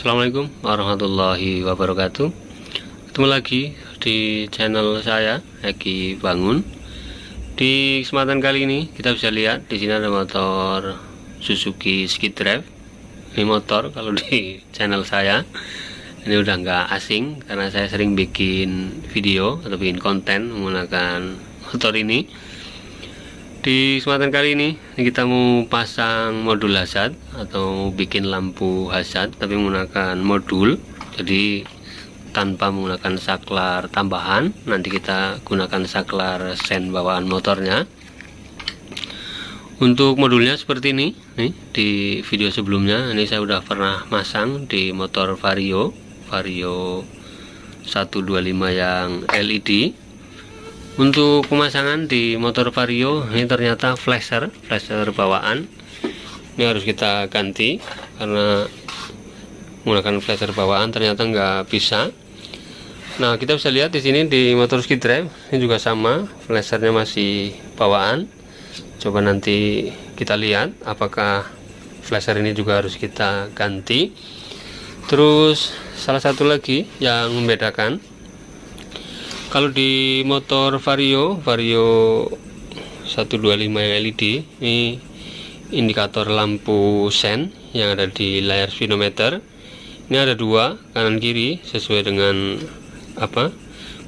Assalamualaikum warahmatullahi wabarakatuh. Ketemu lagi di channel saya, Eki Bangun. Di kesempatan kali ini kita bisa lihat di sini ada motor Suzuki Skidrive. Ini motor kalau di channel saya ini udah nggak asing karena saya sering bikin video atau bikin konten menggunakan motor ini. Di kesempatan kali ini kita mau pasang modul hazard atau bikin lampu hazard tapi menggunakan modul, jadi tanpa menggunakan saklar tambahan. Nanti kita gunakan saklar sen bawaan motornya. Untuk modulnya seperti ini nih, di video sebelumnya ini saya udah pernah masang di motor Vario 125 yang LED. Untuk pemasangan di motor Vario ini ternyata flasher bawaan ini harus kita ganti karena menggunakan flasher bawaan ternyata nggak bisa. Nah, kita bisa lihat di sini di motor Skidrive ini juga sama, flashernya masih bawaan. Coba nanti kita lihat apakah flasher ini juga harus kita ganti. Terus salah satu lagi yang membedakan, kalau di motor Vario 125 yang LED ini indikator lampu sen yang ada di layar speedometer ini ada dua, kanan kiri, sesuai dengan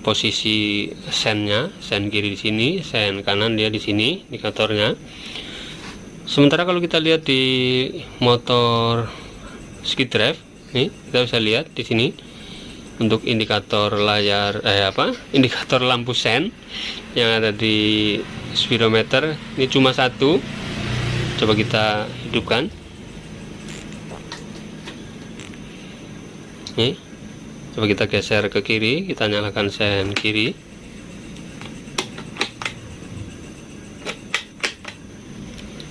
posisi sennya. Sen kiri di sini, sen kanan dia di sini indikatornya. Sementara kalau kita lihat di motor Skidrive nih, kita bisa lihat di sini untuk indikator layar indikator lampu sen yang ada di speedometer ini cuma satu. Coba kita hidupkan nih, coba kita geser ke kiri, kita nyalakan sen kiri.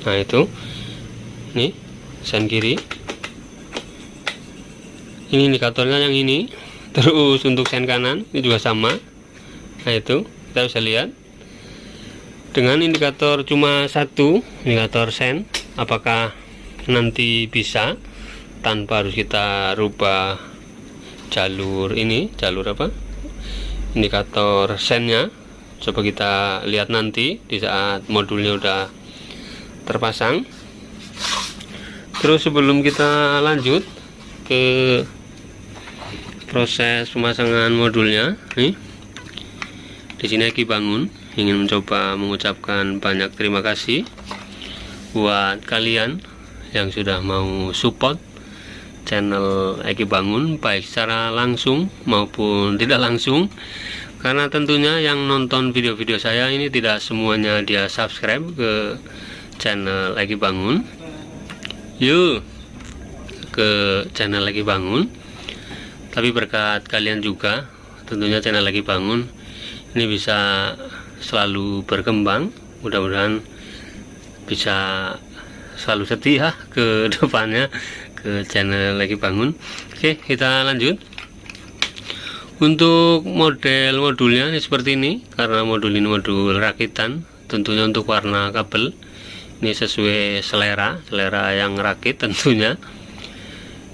Nah, itu nih sen kiri, ini indikatornya yang ini. Terus untuk sen kanan ini juga sama. Nah, itu kita bisa lihat dengan indikator cuma satu, indikator sen, apakah nanti bisa tanpa harus kita rubah jalur ini, indikator sennya. Coba kita lihat nanti di saat modulnya udah terpasang. Terus sebelum kita lanjut ke proses pemasangan modulnya nih, di sini Eki Bangun ingin mencoba mengucapkan banyak terima kasih buat kalian yang sudah mau support channel Eki Bangun baik secara langsung maupun tidak langsung, karena tentunya yang nonton video-video saya ini tidak semuanya dia subscribe ke channel Eki Bangun. Yuk ke channel Eki Bangun. Tapi berkat kalian juga tentunya channel Eki Bangun ini bisa selalu berkembang. Mudah-mudahan bisa selalu setia ke depannya ke channel Eki Bangun. Oke, kita lanjut. Untuk modulnya ini seperti ini, karena modul ini modul rakitan. Tentunya untuk warna kabel ini sesuai selera yang rakit tentunya.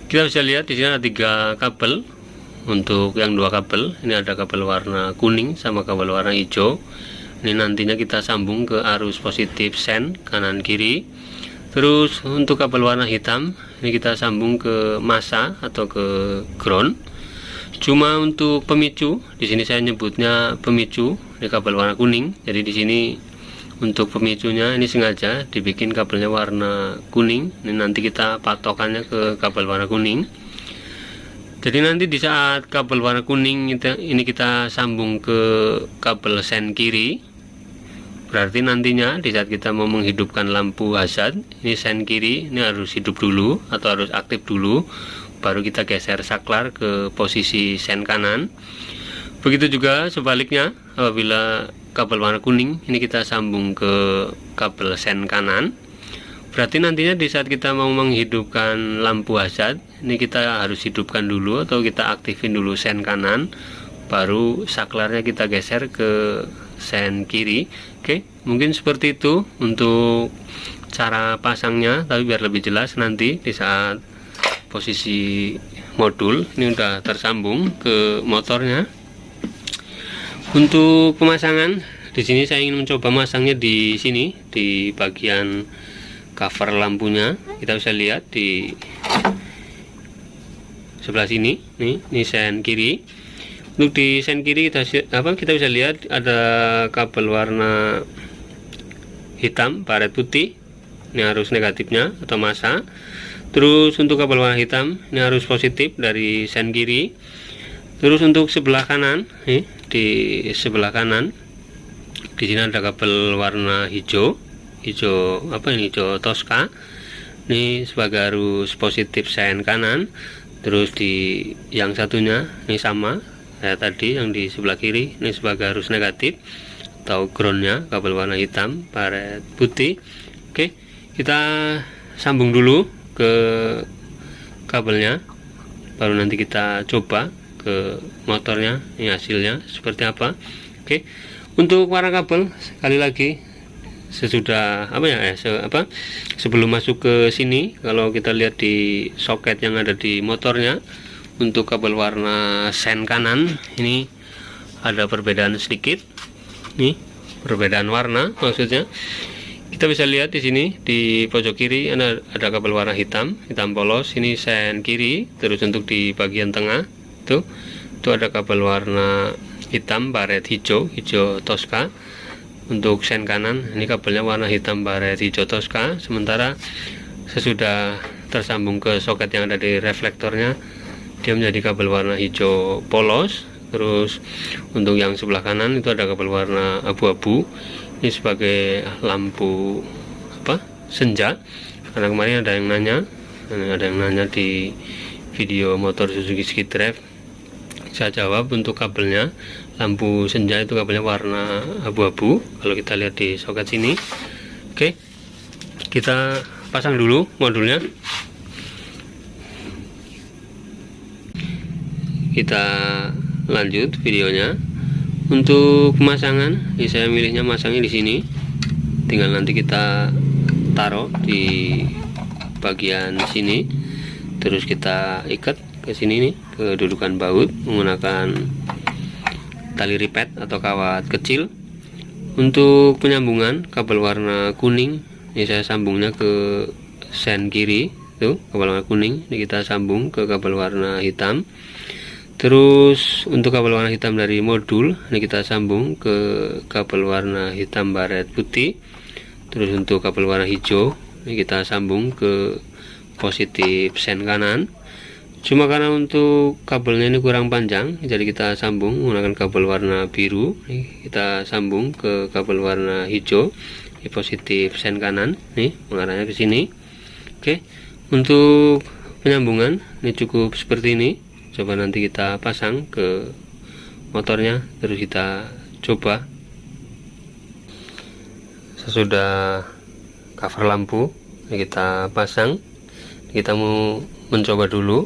Kita bisa lihat di sini ada 3 kabel. Untuk yang 2 kabel ini ada kabel warna kuning sama kabel warna hijau. Ini nantinya kita sambung ke arus positif sen kanan kiri. Terus untuk kabel warna hitam ini kita sambung ke massa atau ke ground. Cuma untuk pemicu di sini saya nyebutnya pemicu, ini kabel warna kuning. Jadi di sini untuk pemicunya ini sengaja dibikin kabelnya warna kuning. Ini nanti kita patokannya ke kabel warna kuning. Jadi nanti di saat kabel warna kuning ini kita sambung ke kabel sen kiri, berarti nantinya di saat kita mau menghidupkan lampu hazard ini sen kiri ini harus hidup dulu atau harus aktif dulu, baru kita geser saklar ke posisi sen kanan. Begitu juga sebaliknya, apabila kabel warna kuning ini kita sambung ke kabel sen kanan, berarti nantinya di saat kita mau menghidupkan lampu hazard ini kita harus hidupkan dulu atau kita aktifin dulu sen kanan, baru saklarnya kita geser ke sen kiri. Oke, mungkin seperti itu untuk cara pasangnya, tapi biar lebih jelas nanti di saat posisi modul. Ini udah tersambung ke motornya. Untuk pemasangan di sini saya ingin mencoba masangnya di sini di bagian cover lampunya. Kita bisa lihat di sebelah sini nih, ini sen kiri. Untuk di sen kiri kita bisa lihat ada kabel warna hitam baret putih, ini arus negatifnya atau massa. Terus untuk kabel warna hitam ini arus positif dari sen kiri. Terus untuk sebelah kanan nih, di sebelah kanan di sini ada kabel warna hijau hijau Tosca, ini sebagai arus positif sen kanan. Terus di yang satunya ini sama kayak tadi yang di sebelah kiri, ini sebagai arus negatif atau groundnya kabel warna hitam baret putih. Oke, kita sambung dulu ke kabelnya, baru nanti kita coba ke motornya, ini hasilnya seperti apa. Oke, untuk warna kabel sekali lagi sesudah sebelum masuk ke sini, kalau kita lihat di soket yang ada di motornya, untuk kabel warna sen kanan ini ada perbedaan sedikit. Nih, perbedaan warna maksudnya. Kita bisa lihat di sini di pojok kiri ada kabel warna hitam polos, ini sen kiri. Terus untuk di bagian tengah itu ada kabel warna hitam baret hijau Tosca. Untuk sen kanan ini kabelnya warna hitam baret hijau Tosca. Sementara sesudah tersambung ke soket yang ada di reflektornya, dia menjadi kabel warna hijau polos. Terus untuk yang sebelah kanan itu ada kabel warna abu-abu, ini sebagai lampu senja. Karena kemarin ada yang nanya di video motor Suzuki Skidrive, saya jawab untuk kabelnya lampu senja itu kabelnya warna abu-abu kalau kita lihat di soket sini. Oke, kita pasang dulu modulnya. Kita lanjut videonya. Untuk pemasangan, ini saya milihnya masangnya di sini. Tinggal nanti kita taruh di bagian sini, terus kita ikat ke sini nih, ke dudukan baut menggunakan tali ripet atau kawat kecil. Untuk penyambungan kabel warna kuning, ini saya sambungnya ke sen kiri, tuh kabel warna kuning ini kita sambung ke kabel warna hitam. Terus untuk kabel warna hitam dari modul ini kita sambung ke kabel warna hitam baret putih. Terus untuk kabel warna hijau ini kita sambung ke positif sen kanan. Cuma karena untuk kabelnya ini kurang panjang, jadi kita sambung menggunakan kabel warna biru. Ini kita sambung ke kabel warna hijau, ini positif sen kanan, nih mengarahnya ke sini. Oke, untuk penyambungan ini cukup seperti ini. Coba nanti kita pasang ke motornya, terus kita coba. Sesudah cover lampu ini kita pasang, kita mau mencoba dulu,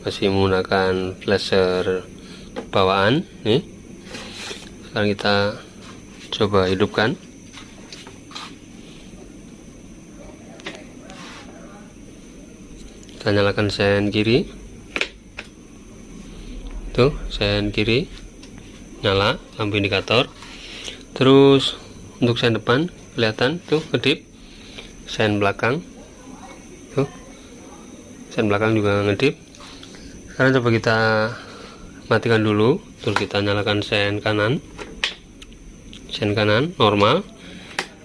masih menggunakan flasher bawaan nih. Sekarang kita coba hidupkan. Kita nyalakan sen kiri, tuh sen kiri nyala lampu indikator. Terus untuk sen depan kelihatan tuh ngedip. Sen belakang tuh, sen belakang juga ngedip. Sekarang coba kita matikan dulu, terus kita nyalakan sen kanan normal.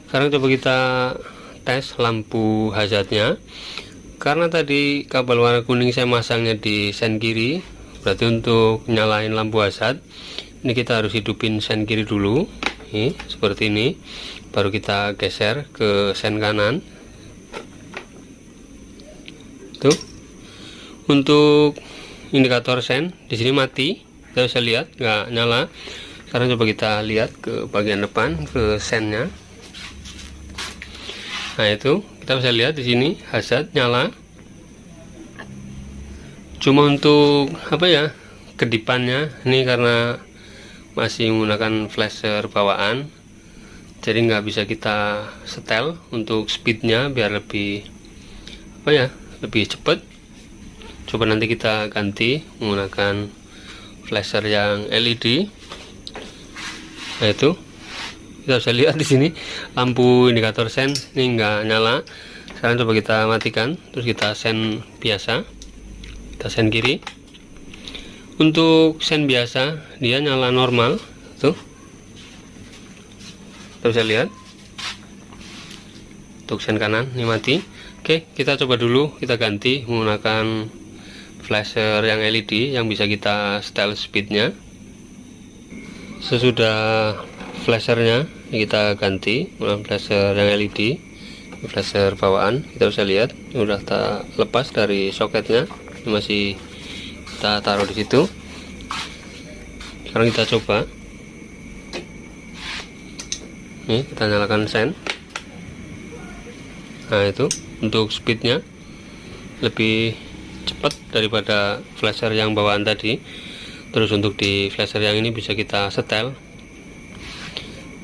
Sekarang coba kita tes lampu hazardnya. Karena tadi kabel warna kuning saya masangnya di sen kiri, berarti untuk nyalain lampu hazard ini kita harus hidupin sen kiri dulu, nih seperti ini, baru kita geser ke sen kanan. Tuh, untuk indikator sen di sini mati, kita bisa lihat nggak nyala. Sekarang coba kita lihat ke bagian depan, ke sennya. Nah itu kita bisa lihat di sini hazard nyala. Cuma untuk kedipannya ini karena masih menggunakan flasher bawaan, jadi nggak bisa kita setel untuk speednya biar lebih lebih cepat. coba nanti kita ganti menggunakan flasher yang LED. Nah, itu kita bisa lihat di sini lampu indikator sen ini enggak nyala. Sekarang coba kita matikan, terus kita sen biasa, kita sen kiri. Untuk sen biasa dia nyala normal tuh, kita bisa lihat. Untuk sen kanan ini mati. Oke, kita coba dulu kita ganti menggunakan flasher yang LED yang bisa kita setel speednya. Sesudah flashernya kita ganti menggunakan flasher yang LED, flasher bawaan. Kita bisa lihat ini udah tak lepas dari soketnya, ini masih kita taruh di situ. Sekarang kita coba, ini kita nyalakan sen. Nah, itu untuk speednya lebih cepat daripada flasher yang bawaan tadi. Terus untuk di flasher yang ini bisa kita setel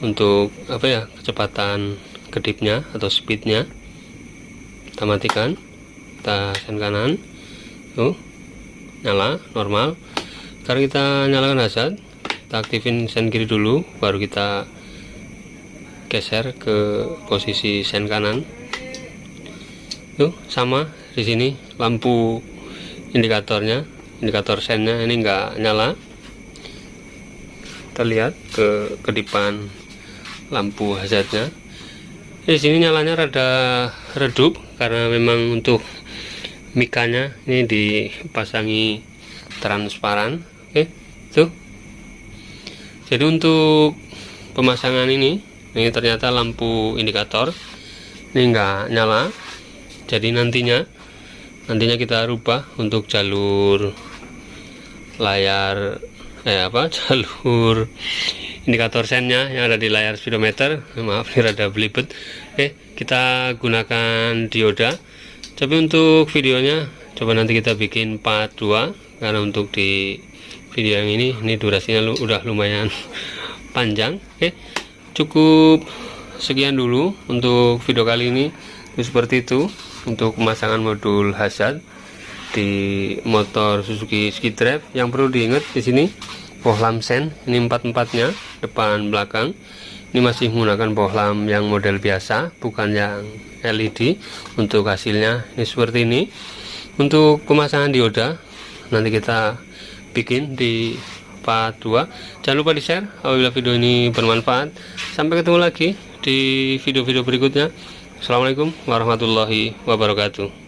untuk apa ya, kecepatan kedipnya atau speednya. Kita matikan, kita sen kanan, tuh nyala normal. Sekarang kita nyalakan hazard, kita aktifin sen kiri dulu, baru kita geser ke posisi sen kanan. Tuh sama di sini lampu indikatornya, indikator sennya ini enggak nyala. Kita lihat ke kedipan lampu hazardnya. Di sini nyalanya rada redup karena memang untuk mikanya ini dipasangi transparan. Oke, tuh. Jadi untuk pemasangan ini ternyata lampu indikator ini enggak nyala. Jadi nantinya kita rubah untuk jalur layar jalur indikator sennya yang ada di layar speedometer. Maaf ini rada belibet. Oke, kita gunakan dioda. Tapi untuk videonya coba nanti kita bikin part 2 karena untuk di video yang ini durasinya udah lumayan panjang. Oke, cukup sekian dulu untuk video kali ini. Seperti itu untuk pemasangan modul hazard di motor Suzuki SkiDrive. Yang perlu diingat di sini bohlam sen ini 4-4-nya depan belakang. Ini masih menggunakan bohlam yang model biasa, bukan yang LED. Untuk hasilnya ini seperti ini. Untuk pemasangan dioda nanti kita bikin di part 2. Jangan lupa di share apabila video ini bermanfaat. Sampai ketemu lagi di video-video berikutnya. Assalamualaikum warahmatullahi wabarakatuh.